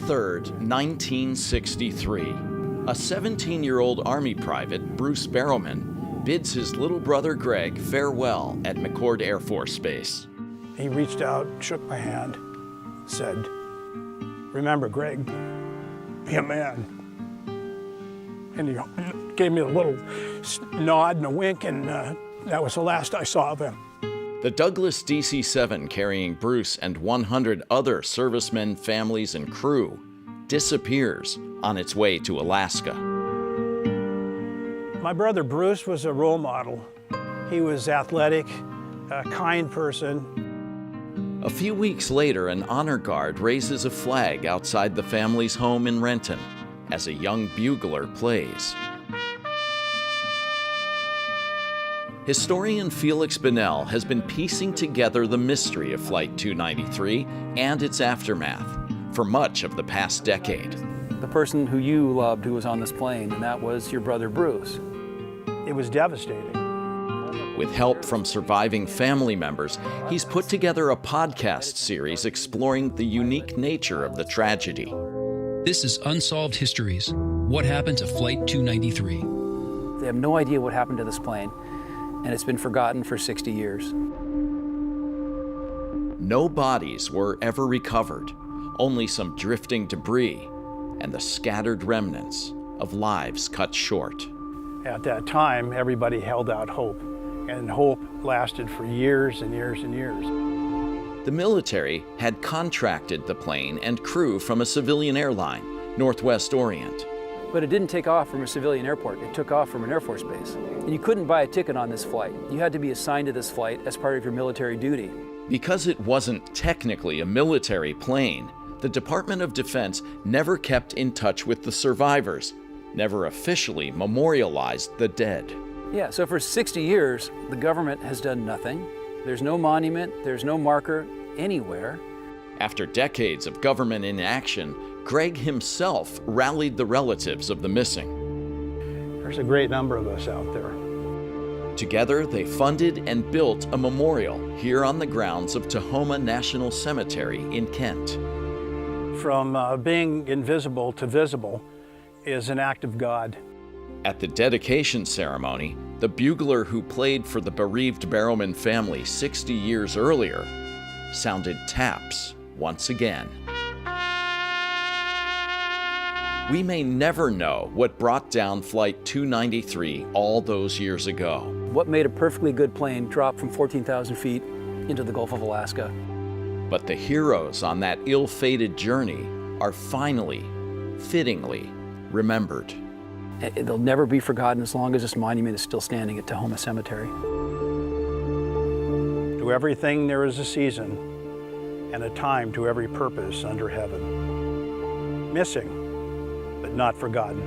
3rd, 1963. A 17-year-old Army private, Bruce Barrowman, bids his little brother Greg farewell at McChord Air Force Base. He reached out, shook my hand, said, "Remember, Greg, be a man." And he gave me a little nod and a wink, and that was the last I saw of him. The Douglas DC-7, carrying Bruce and 100 other servicemen, families, and crew, disappears on its way to Alaska. My brother Bruce was a role model. He was athletic, a kind person. A few weeks later, an honor guard raises a flag outside the family's home in Renton as a young bugler plays. Historian Felix Bunnell has been piecing together the mystery of Flight 293 and its aftermath for much of the past decade. The person who you loved who was on this plane, and that was your brother Bruce. It was devastating. With help from surviving family members, he's put together a podcast series exploring the unique nature of the tragedy. This is Unsolved Histories. What happened to Flight 293? They have no idea what happened to this plane, and it's been forgotten for 60 years. No bodies were ever recovered, only some drifting debris and the scattered remnants of lives cut short. At that time, everybody held out hope, and hope lasted for years and years and years. The military had contracted the plane and crew from a civilian airline, Northwest Orient. But it didn't take off from a civilian airport. It took off from an Air Force base. And you couldn't buy a ticket on this flight. You had to be assigned to this flight as part of your military duty. Because it wasn't technically a military plane, the Department of Defense never kept in touch with the survivors, never officially memorialized the dead. Yeah, so for 60 years, the government has done nothing. There's no monument, there's no marker anywhere. After decades of government inaction, Greg himself rallied the relatives of the missing. There's a great number of us out there. Together, they funded and built a memorial here on the grounds of Tahoma National Cemetery in Kent. From being invisible to visible is an act of God. At the dedication ceremony, the bugler who played for the bereaved Barrowman family 60 years earlier sounded taps once again. We may never know what brought down Flight 293 all those years ago. What made a perfectly good plane drop from 14,000 feet into the Gulf of Alaska? But the heroes on that ill-fated journey are finally, fittingly, remembered. They'll never be forgotten as long as this monument is still standing at Tahoma Cemetery. To everything there is a season, and a time to every purpose under heaven. Missing, but not forgotten.